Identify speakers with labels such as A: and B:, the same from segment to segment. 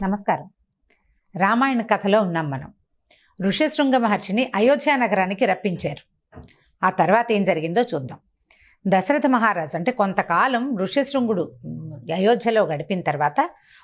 A: నమస్కారం. రామాయణ కథలో ఉన్నాం మనం. ఋష్యశృంగ మహర్షిని అయోధ్య నగరానికి రప్పించారు. ఆ తర్వాత ఏం జరిగిందో చూద్దాం. దశరథ మహారాజు అంటే కొంతకాలం ఋష్యశృంగుడు అయోధ్యలో గడిపిన తర్వాత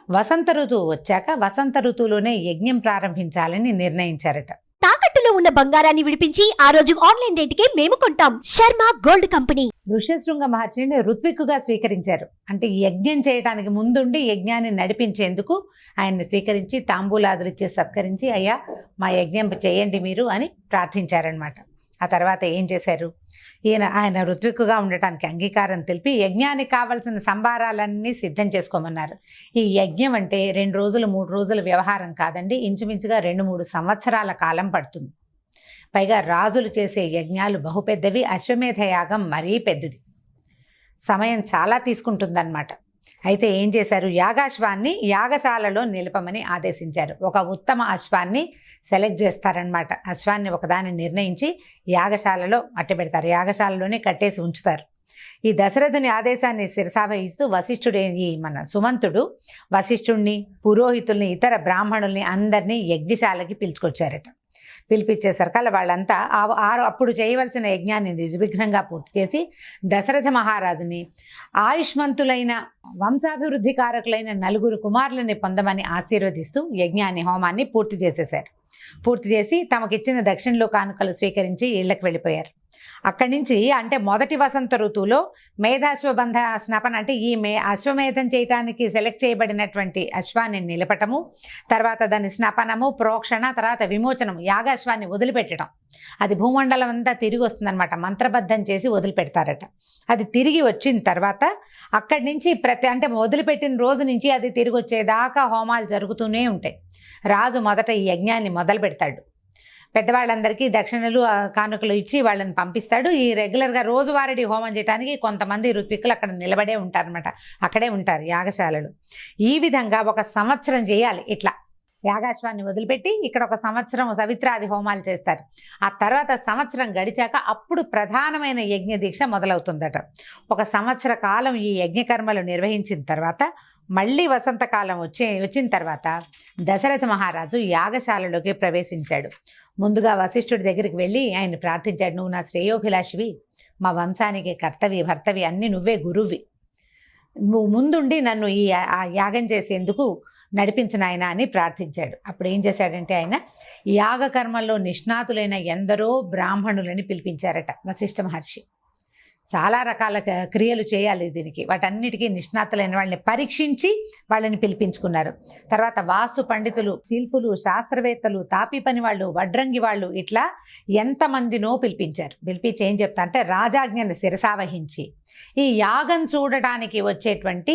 A: వసంత ఋతువు వచ్చాక వసంత ఋతువులోనే యజ్ఞం ప్రారంభించాలని నిర్ణయించారట.
B: తాకట్టులో ఉన్న బంగారాన్ని విడిపించి ఆ రోజు ఆన్లైన్ రేటుకే మేము కొంటాం. Sharma gold company.
A: ఋష్యశృంగ మహర్షిని ఋత్విక్కుగా స్వీకరించారు. అంటే యజ్ఞం చేయడానికి ముందుండి యజ్ఞాన్ని నడిపించేందుకు ఆయన్ని స్వీకరించి తాంబూలాదులు ఇచ్చి సత్కరించి, అయ్యా మా యజ్ఞం చేయండి మీరు అని ప్రార్థించారనమాట. ఆ తర్వాత ఏం చేశారు, ఆయన ఋత్విక్కుగా ఉండటానికి అంగీకారం తెలిపి యజ్ఞానికి కావలసిన సంభారాలన్నీ సిద్ధం చేసుకోమన్నారు. ఈ యజ్ఞం అంటే 2 రోజులు 3 రోజుల వ్యవహారం కాదండి, ఇంచుమించుగా 2-3 సంవత్సరాల కాలం పడుతుంది. పైగా రాజులు చేసే యజ్ఞాలు బహుపెద్దవి, అశ్వమేధ యాగం మరీ పెద్దది, సమయం చాలా తీసుకుంటుందన్నమాట. అయితే ఏం చేశారు, యాగాశ్వాన్ని యాగశాలలో నిలపమని ఆదేశించారు. ఒక ఉత్తమ అశ్వాన్ని సెలెక్ట్ చేస్తారనమాట. అశ్వాన్ని ఒకదాన్ని నిర్ణయించి యాగశాలలో అట్టబెడతారు, యాగశాలలోనే కట్టేసి ఉంచుతారు. ఈ దశరథుని ఆదేశాన్ని శిరసావహిస్తూ వశిష్ఠుడు, మన సుమంతుడు వశిష్ఠుడిని, పురోహితుల్ని, ఇతర బ్రాహ్మణుల్ని అందరినీ యజ్ఞశాలకి పిలుచుకొచ్చారట. పిలిపించేసరికల్లా వాళ్ళంతా అప్పుడు చేయవలసిన యజ్ఞాన్ని నిర్విఘ్నంగా పూర్తి చేసి దశరథ మహారాజుని ఆయుష్మంతులైన వంశాభివృద్ధి కారకులైన 4 కుమారులని పొందమని ఆశీర్వదిస్తూ యజ్ఞాన్ని, హోమాన్ని పూర్తి చేసేశారు. పూర్తి చేసి తమకిచ్చిన దక్షిణలో కానుకలు స్వీకరించి ఇళ్లకు వెళ్ళిపోయారు. అక్కడి నుంచి అంటే మొదటి వసంత ఋతువులో మేధాశ్వబంధ స్నపన అంటే అశ్వమేధం చేయటానికి సెలెక్ట్ చేయబడినటువంటి అశ్వాన్ని నిలపటము, తర్వాత దాని స్నపనము, ప్రోక్షణ, తర్వాత విమోచనం, యాగాశ్వాన్ని వదిలిపెట్టడం. అది భూమండలం అంతా తిరిగి వస్తుందన్నమాట. మంత్రబద్ధం చేసి వదిలిపెడతారట. అది తిరిగి వచ్చిన తర్వాత అక్కడి నుంచి అంటే వదిలిపెట్టిన రోజు నుంచి అది తిరిగి వచ్చేదాకా హోమాలు జరుగుతూనే ఉంటాయి. రాజు మొదట ఈ యజ్ఞాన్ని మొదలు పెడతాడు. పెద్దవాళ్ళందరికీ దక్షిణలు కానుకలు ఇచ్చి వాళ్ళని పంపిస్తాడు. ఈ రెగ్యులర్గా రోజువారీ హోమం చేయడానికి కొంతమంది ఋత్విక్కులు అక్కడ నిలబడే ఉంటారనమాట, అక్కడే ఉంటారు యాగశాలలు. ఈ విధంగా 1 సంవత్సరం చేయాలి. ఇట్లా యాగాశ్వాన్ని వదిలిపెట్టి ఇక్కడ 1 సంవత్సరం సవిత్రాది హోమాలు చేస్తారు. ఆ తర్వాత సంవత్సరం గడిచాక అప్పుడు ప్రధానమైన యజ్ఞ దీక్ష మొదలవుతుందట. 1 సంవత్సర కాలం ఈ యజ్ఞకర్మలు నిర్వహించిన తర్వాత మళ్ళీ వసంతకాలం వచ్చిన తర్వాత దశరథ మహారాజు యాగశాలలోకి ప్రవేశించాడు. ముందుగా వశిష్ఠుడి దగ్గరికి వెళ్ళి ఆయన ప్రార్థించాడు, నువ్వు నా శ్రేయోభిలాషివి, మా వంశానికి కర్తవి భర్తవి, అన్ని నువ్వే గురువి, నువ్వు ముందుండి నన్ను ఈ యాగం చేసేందుకు నడిపించిన ఆయన అని ప్రార్థించాడు. అప్పుడు ఏం చేశాడంటే ఆయన యాగ కర్మల్లో నిష్ణాతులైన ఎందరో బ్రాహ్మణులని పిలిపించారట వశిష్ఠ మహర్షి. చాలా రకాల క్రియలు చేయాలి దీనికి, వాటన్నిటికీ నిష్ణాతులైన వాళ్ళని పరీక్షించి వాళ్ళని పిలిపించుకున్నారు. తర్వాత వాస్తు పండితులు, శిల్పులు, శాస్త్రవేత్తలు, తాపి పని వాళ్ళు, వడ్రంగి వాళ్ళు, ఇట్లా ఎంతమందినో పిలిపించారు. పిలిపించి ఏం చెప్తా అంటే రాజాజ్ఞని శిరసావహించి ఈ యాగం చూడటానికి వచ్చేటువంటి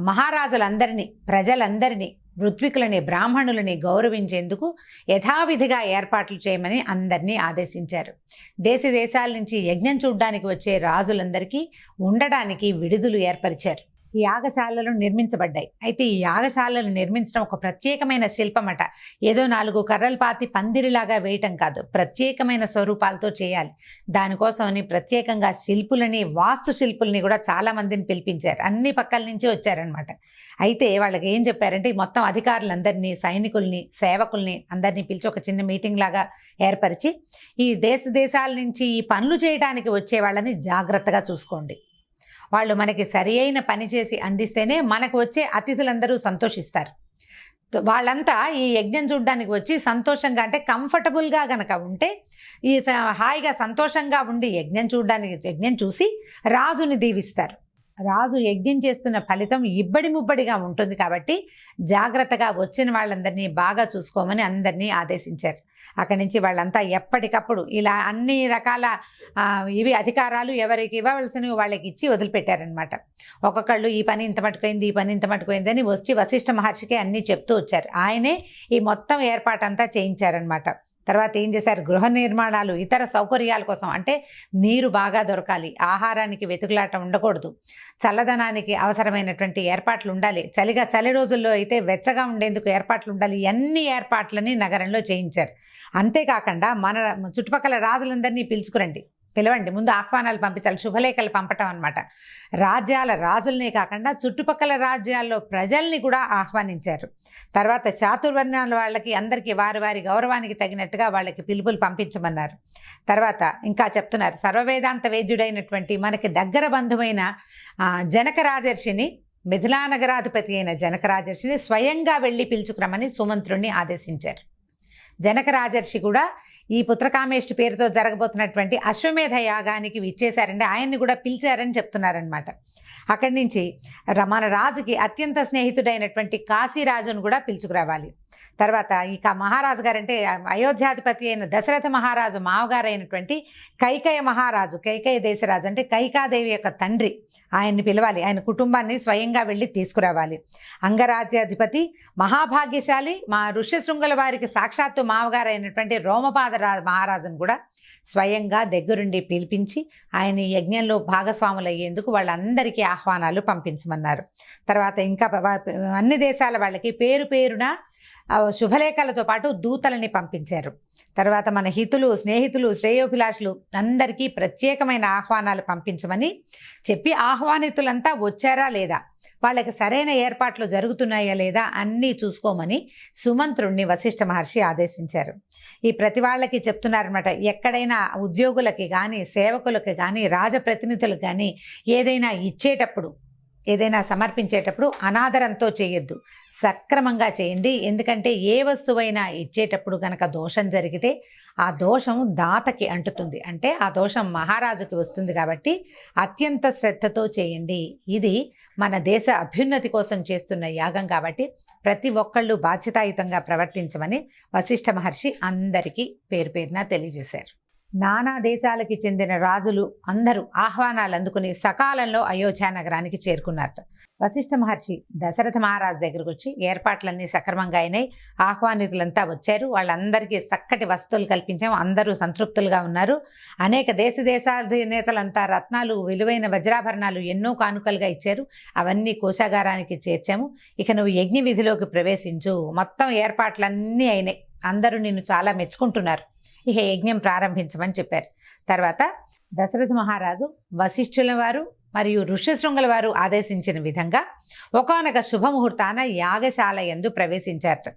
A: మహారాజులందరినీ, ప్రజలందరినీ, ఋత్వికులని, బ్రాహ్మణులని గౌరవించేందుకు యథావిధిగా ఏర్పాట్లు చేయమని అందరినీ ఆదేశించారు. దేశాల నుంచి యజ్ఞం చూడడానికి వచ్చే రాజులందరికీ ఉండడానికి విడుదలు ఏర్పరిచారు. ఈ యాగశాలలు నిర్మించబడ్డాయి. అయితే ఈ యాగశాలలు నిర్మించడం ఒక ప్రత్యేకమైన శిల్పమట. ఏదో 4 కర్రలు పాతి పందిరిలాగా వేయటం కాదు, ప్రత్యేకమైన స్వరూపాలతో చేయాలి. దానికోసమని ప్రత్యేకంగా శిల్పులని, వాస్తు శిల్పుల్ని కూడా చాలా మందిని పిలిపించారు. అన్ని పక్కల నుంచి వచ్చారనమాట. అయితే వాళ్ళకి ఏం చెప్పారంటే మొత్తం అధికారులందరినీ, సైనికుల్ని, సేవకుల్ని అందరినీ పిలిచి ఒక చిన్న మీటింగ్ లాగా ఏర్పరిచి ఈ దేశాల నుంచి ఈ పనులు చేయడానికి వచ్చే వాళ్ళని జాగ్రత్తగా చూసుకోండి, వాళ్ళు మనకి సరి అయిన పని చేసి అందిస్తేనే మనకు వచ్చే అతిథులందరూ సంతోషిస్తారు. వాళ్ళంతా ఈ యజ్ఞం చూడడానికి వచ్చి సంతోషంగా అంటే కంఫర్టబుల్గా గనక ఉంటే ఈ హాయిగా సంతోషంగా ఉండి యజ్ఞం చూసి రాజుని దీవిస్తారు. రాజు యజ్ఞం చేస్తున్న ఫలితం ఇబ్బడి ముబ్బడిగా ఉంటుంది కాబట్టి జాగ్రత్తగా వచ్చిన వాళ్ళందరినీ బాగా చూసుకోమని అందరినీ ఆదేశించారు. అక్కడి నుంచి వాళ్ళంతా ఎప్పటికప్పుడు ఇలా అన్ని రకాల అధికారాలు ఎవరికి ఇవ్వవలసినవి వాళ్ళకి ఇచ్చి వదిలిపెట్టారనమాట. ఒక్కొక్కళ్ళు ఈ పని ఇంత మటుకైంది, ఈ పని ఇంత మటుకైంది అని వచ్చి వశిష్ఠ మహర్షికి అన్నీ చెప్తూ వచ్చారు. ఆయనే ఈ మొత్తం ఏర్పాటంతా చేయించారనమాట. తర్వాత ఏం చేశారు, గృహ నిర్మాణాలు, ఇతర సౌకర్యాల కోసం అంటే నీరు బాగా దొరకాలి, ఆహారానికి వెతుకులాట ఉండకూడదు, చల్లదనానికి అవసరమైనటువంటి ఏర్పాట్లు ఉండాలి, చలి రోజుల్లో అయితే వెచ్చగా ఉండేందుకు ఏర్పాట్లు ఉండాలి. అన్ని ఏర్పాట్లని నగరంలో చేయించారు. అంతేకాకుండా మన చుట్టుపక్కల రాజులందరినీ పిలుచుకురండి, పిలవండి, ముందు ఆహ్వానాలు పంపించాలి, శుభలేఖలు పంపటం అనమాట. రాజ్యాల రాజులనే కాకుండా చుట్టుపక్కల రాజ్యాల్లో ప్రజల్ని కూడా ఆహ్వానించారు. తర్వాత చాతుర్వర్ణాల వాళ్ళకి అందరికీ వారి వారి గౌరవానికి తగినట్టుగా వాళ్ళకి పిలుపులు పంపించమన్నారు. తర్వాత ఇంకా చెప్తున్నారు, సర్వవేదాంత వేద్యుడైనటువంటి మనకి దగ్గర బంధువైన జనక రాజర్షిని, మిథిలా నగరాధిపతి అయిన జనక రాజర్షిని స్వయంగా వెళ్ళి పిలుచుకురమని సుమంత్రుణ్ణి ఆదేశించారు. జనక రాజర్షి కూడా ఈ పుత్రకామేష్టి పేరుతో జరగబోతున్నటువంటి అశ్వమేధ యాగానికి విచ్చేశారండి, ఆయన్ని కూడా పిలిచారని చెప్తున్నారనమాట. అక్కడి నుంచి మన రాజుకి అత్యంత స్నేహితుడైనటువంటి కాశీరాజును కూడా పిలుచుకురావాలి. తర్వాత ఇక మహారాజు గారంటే అయోధ్యాధిపతి అయిన దశరథ మహారాజు మావగారు అయినటువంటి కైకేయ మహారాజు, కైకేయ దేశరాజు అంటే కైకాదేవి యొక్క తండ్రి, ఆయన్ని పిలవాలి. ఆయన కుటుంబాన్ని స్వయంగా వెళ్ళి తీసుకురావాలి. అంగరాజ్యాధిపతి మహాభాగ్యశాలి మా ఋష్యశృంగుల వారికి సాక్షాత్తు మావగారు అయినటువంటి రోమపాద మహారాజును కూడా స్వయంగా దగ్గరుండి పిలిపించి ఆయన యజ్ఞంలో భాగస్వాములు అయ్యేందుకు వాళ్ళందరికీ ఆహ్వానాలు పంపించమన్నారు. తర్వాత ఇంకా అన్ని దేశాల వాళ్ళకి పేరు పేరున శుభలేఖలతో పాటు దూతలని పంపించారు. తర్వాత మన హితులు, స్నేహితులు, శ్రేయోభిలాషులు అందరికీ ప్రత్యేకమైన ఆహ్వానాలు పంపించమని చెప్పి ఆహ్వానితులంతా వచ్చారా లేదా, వాళ్ళకి సరైన ఏర్పాట్లు జరుగుతున్నాయా లేదా అన్నీ చూసుకోమని సుమంత్రుణ్ణి వశిష్ఠ మహర్షి ఆదేశించారు. ఈ ప్రతి వాళ్ళకి చెప్తున్నారనమాట, ఎక్కడైనా ఉద్యోగులకి కానీ, సేవకులకి కానీ, రాజప్రతినిధులకు కానీ ఏదైనా ఇచ్చేటప్పుడు, ఏదైనా సమర్పించేటప్పుడు అనాదరంతో చేయొద్దు, సక్రమంగా చేయండి. ఎందుకంటే ఏ వస్తువైనా ఇచ్చేటప్పుడు గనక దోషం జరిగితే ఆ దోషం దాతకి అంటుతుంది, అంటే ఆ దోషం మహారాజుకి వస్తుంది. కాబట్టి అత్యంత శ్రద్ధతో చేయండి. ఇది మన దేశ అభ్యున్నతి కోసం చేస్తున్న యాగం కాబట్టి ప్రతి ఒక్కళ్ళు బాధ్యతాయుతంగా ప్రవర్తించమని వశిష్ఠ మహర్షి అందరికీ పేరు పేరున తెలియజేశారు. నానా దేశాలకి చెందిన రాజులు అందరూ ఆహ్వానాలు అందుకుని సకాలంలో అయోధ్య నగరానికి చేరుకున్నారు. వశిష్ఠ మహర్షి దశరథ మహారాజు దగ్గరకు వచ్చి ఏర్పాట్లన్నీ సక్రమంగా అయినాయి, ఆహ్వానితులంతా వచ్చారు, వాళ్ళందరికీ చక్కటి వసతులు కల్పించాము, అందరూ సంతృప్తులుగా ఉన్నారు. అనేక దేశాధినేతలంతా రత్నాలు, విలువైన వజ్రాభరణాలు ఎన్నో కానుకలుగా ఇచ్చారు, అవన్నీ కోశాగారానికి చేర్చాము. ఇక నువ్వు యజ్ఞ విధిలోకి ప్రవేశించు, మొత్తం ఏర్పాట్లన్నీ అయినాయి, అందరూ నిన్ను చాలా మెచ్చుకుంటున్నారు, ఇక యజ్ఞం ప్రారంభించమని చెప్పారు. తర్వాత దశరథ మహారాజు వశిష్ఠుల వారు మరియు ఋష్యశృంగుల వారు ఆదేశించిన విధంగా ఒకానొక శుభముహూర్తాన యాగశాల యందు ప్రవేశించారట.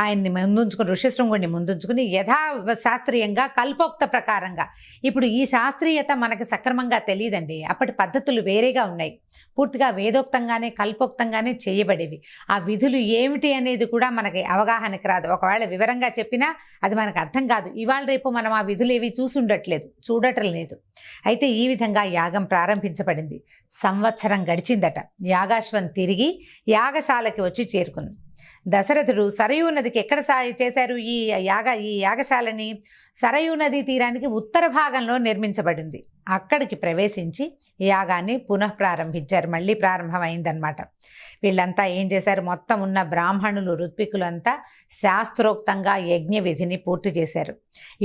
A: ఆయన్ని ముందుంచుకుని, ఋష్యశృంగుడిని ముందుంచుకుని యథాశాస్త్రీయంగా కల్పోక్త ప్రకారంగా, ఇప్పుడు ఈ శాస్త్రీయత మనకు సక్రమంగా తెలియదండి, అప్పటి పద్ధతులు వేరేగా ఉన్నాయి, పూర్తిగా వేదోక్తంగానే కల్పోక్తంగానే చేయబడేవి. ఆ విధులు ఏమిటి అనేది కూడా మనకి అవగాహనకి రాదు, ఒకవేళ వివరంగా చెప్పినా అది మనకు అర్థం కాదు. ఇవాళ రేపు మనం ఆ విధులు ఏవి చూడటం లేదు. అయితే ఈ విధంగా యాగం ప్రారంభించబడింది. సంవత్సరం గడిచిందట. యాగాశ్వం తిరిగి యాగశాలకి వచ్చి చేరుకుంది. దశరథుడు సరయూ నదికి ఎక్కడ చేశారు ఈ యాగశాలని? సరయూ నదీ తీరానికి ఉత్తర భాగంలో నిర్మించబడింది. అక్కడికి ప్రవేశించి యాగాన్ని పునః ప్రారంభించారు, మళ్ళీ ప్రారంభమైందనమాట. వీళ్ళంతా ఏం చేశారు, మొత్తం ఉన్న బ్రాహ్మణులు, ఋత్వికులు అంతా శాస్త్రోక్తంగా యజ్ఞ విధిని పూర్తి చేశారు.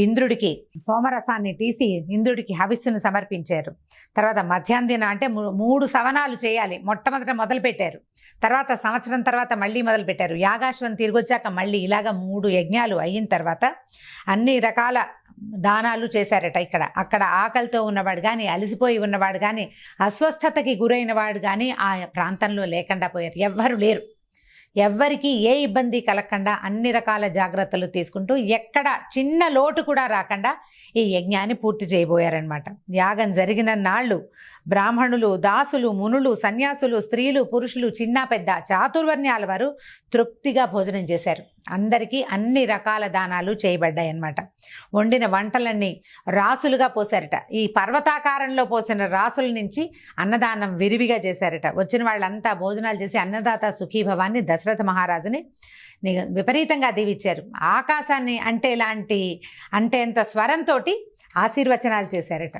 A: ఇంద్రుడికి సోమరసాన్ని తీసి ఇంద్రుడికి హవిస్సును సమర్పించారు. తర్వాత మధ్యాహ్నం అంటే 3 సవనాలు చేయాలి, మొట్టమొదట మొదలుపెట్టారు. తర్వాత సంవత్సరం తర్వాత మళ్ళీ మొదలుపెట్టారు. యాగాశ్వం తిరిగొచ్చాక మళ్ళీ ఇలాగ 3 యజ్ఞాలు అయిన తర్వాత అన్ని రకాల దానాలు చేశారట. అక్కడ ఆకలితో ఉన్నవాడు కానీ, అలసిపోయి ఉన్నవాడు కానీ, అస్వస్థతకి గురైన వాడు కానీ ఆ ప్రాంతంలో లేకుండా పోయారు. ఎవ్వరు లేరు. ఎవ్వరికీ ఏ ఇబ్బంది కలగకుండా అన్ని రకాల జాగ్రత్తలు తీసుకుంటూ ఎక్కడ చిన్న లోటు కూడా రాకుండా ఈ యజ్ఞాన్ని పూర్తి చేయబోయారనమాట. యాగం జరిగిన నాళ్ళు బ్రాహ్మణులు, దాసులు, మునులు, సన్యాసులు, స్త్రీలు, పురుషులు, చిన్న పెద్ద చాతుర్వర్ణ్యాల వారు తృప్తిగా భోజనం చేశారు. అందరికీ అన్ని రకాల దానాలు చేయబడ్డాయి అన్నమాట. వండిన వంటలన్నీ రాసులుగా పోసారట. ఈ పర్వతాకారంలో పోసిన రాసుల నుంచి అన్నదానం విరివిగా చేశారట. వచ్చిన వాళ్ళంతా భోజనాలు చేసి అన్నదాత సుఖీభవాన్ని దశరథ మహారాజుని విపరీతంగా దీవించారు. ఆకాశాన్ని అంటేంత స్వరంతో ఆశీర్వచనాలు చేశారట.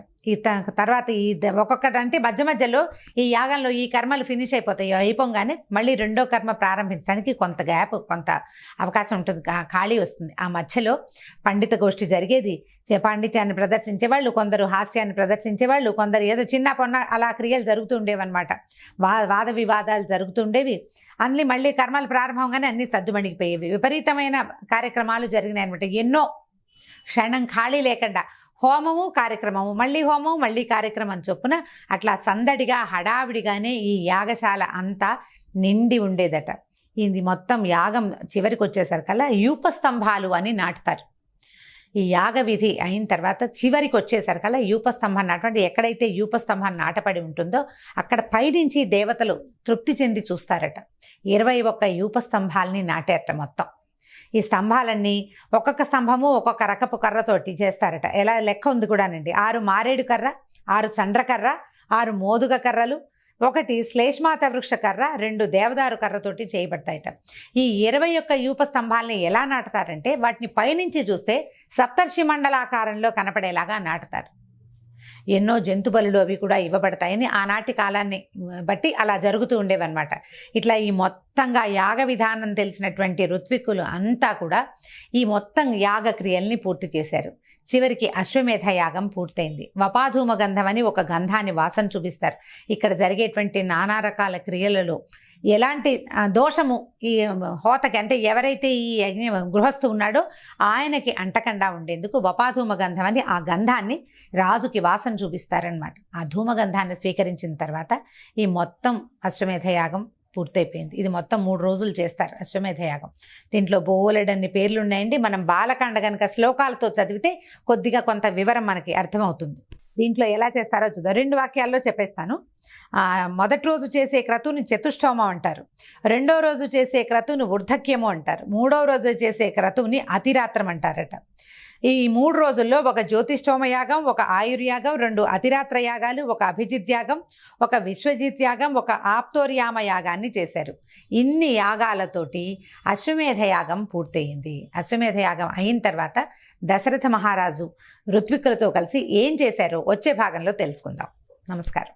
A: తర్వాత ఒక్కొక్కటి అంటే మధ్యలో ఈ యాగంలో ఈ కర్మలు ఫినిష్ అయిపోగానే మళ్ళీ రెండో కర్మ ప్రారంభించడానికి కొంత అవకాశం ఉంటుంది, ఖాళీ వస్తుంది. ఆ మధ్యలో పండిత గోష్ఠి జరిగేది. పాండిత్యాన్ని ప్రదర్శించేవాళ్ళు, కొందరు హాస్యాన్ని ప్రదర్శించేవాళ్ళు, కొందరు ఏదో చిన్న పొన్న అలా క్రియలు జరుగుతూ ఉండేవన్నమాట. వాద వివాదాలు జరుగుతుండేవి. మళ్ళీ కర్మలు ప్రారంభంగానే అన్నీ సద్దుమణిగిపోయేవి. విపరీతమైన కార్యక్రమాలు జరిగినాయి అనమాట. ఎన్నో క్షణం ఖాళీ లేకుండా హోమము కార్యక్రమము, మళ్ళీ హోమం మళ్ళీ కార్యక్రమం చొప్పున అట్లా సందడిగా హడావిడిగానే ఈ యాగశాల అంతా నిండి ఉండేదట. ఇది మొత్తం యాగం చివరికి వచ్చేసరికల్లా యూపస్తంభాలు అని నాటుతారు. ఈ యాగ విధి అయిన తర్వాత చివరికి వచ్చేసరికల్లా యూపస్తంభాన్ని నాటండి. ఎక్కడైతే యూపస్తంభాన్ని నాటపడి ఉంటుందో అక్కడ పైనుంచి దేవతలు తృప్తి చెంది చూస్తారట. 21 యూపస్తంభాలని నాటారట మొత్తం. ఈ స్తంభాలన్నీ ఒక్కొక్క స్తంభము ఒక్కొక్క రకపు కర్రతోటి చేస్తారట. ఎలా లెక్క ఉంది కూడానండి. 6 మారేడు కర్ర, 6 చండ్రకర్ర, 6 మోదుగ కర్రలు, 1 శ్లేష్మాత వృక్ష కర్ర, 2 దేవదారు కర్రతోటి చేయబడతాయట. ఈ 21 యూప స్తంభాలని ఎలా నాటుతారంటే వాటిని పైనుంచి చూస్తే సప్తర్షి మండలాకారంలో కనపడేలాగా నాటుతారు. ఎన్నో జంతు బలులు అవి కూడా ఇవ్వబడతాయని ఆనాటి కాలాన్ని బట్టి అలా జరుగుతూ ఉండేవన్నమాట. ఇట్లా ఈ మొత్తంగా యాగ విధానం తెలిసినటువంటి ఋత్విక్కులు అంతా కూడా ఈ మొత్తం యాగ క్రియల్ని పూర్తి చేశారు. చివరికి అశ్వమేధ యాగం పూర్తయింది. వపాధూమ గంధం అని ఒక గంధాన్ని వాసన చూపిస్తారు. ఇక్కడ జరిగేటువంటి నానా రకాల క్రియలలో ఎలాంటి దోషము ఈ హోతకి, అంటే ఎవరైతే ఈ యజ్ఞ గృహస్థు ఉన్నాడో ఆయనకి అంటకుండా ఉండేందుకు వపాధూమ గంధం అని ఆ గంధాన్ని రాజుకి వాసన చూపిస్తారనమాట. ఆ ధూమగంధాన్ని స్వీకరించిన తర్వాత ఈ మొత్తం అశ్వమేధ యాగం పూర్తయిపోయింది. ఇది మొత్తం 3 రోజులు చేస్తారు అశ్వమేధ యాగం. దీంట్లో బోలెడన్ని పేర్లు ఉన్నాయండి. మనం బాలకాండ కనుక శ్లోకాలతో చదివితే కొద్దిగా కొంత వివరం మనకి అర్థమవుతుంది. దీంట్లో ఎలా చేస్తారో చూద్దాం. 2 వాక్యాల్లో చెప్పేస్తాను. మొదటి రోజు చేసే క్రతువుని చతుష్టోమం అంటారు. 2వ రోజు చేసే క్రతువుని వృద్ధక్యము అంటారు. 3వ రోజు చేసే క్రతువుని అతిరాత్రం అంటారట. ఈ 3 రోజుల్లో ఒక జ్యోతిష్టోమ యాగం, ఒక ఆయుర్యాగం, 2 అతిరాత్ర యాగాలు, ఒక అభిజిత్ యాగం, ఒక విశ్వజిత్ యాగం, ఒక ఆప్తోర్యామ యాగాన్ని చేశారు. ఇన్ని యాగాలతోటి అశ్వమేధ యాగం పూర్తయింది. అశ్వమేధ యాగం అయిన తర్వాత దశరథ మహారాజు ఋత్విక్కులతో కలిసి ఏం చేశారో వచ్చే భాగంలో తెలుసుకుందాం. నమస్కారం.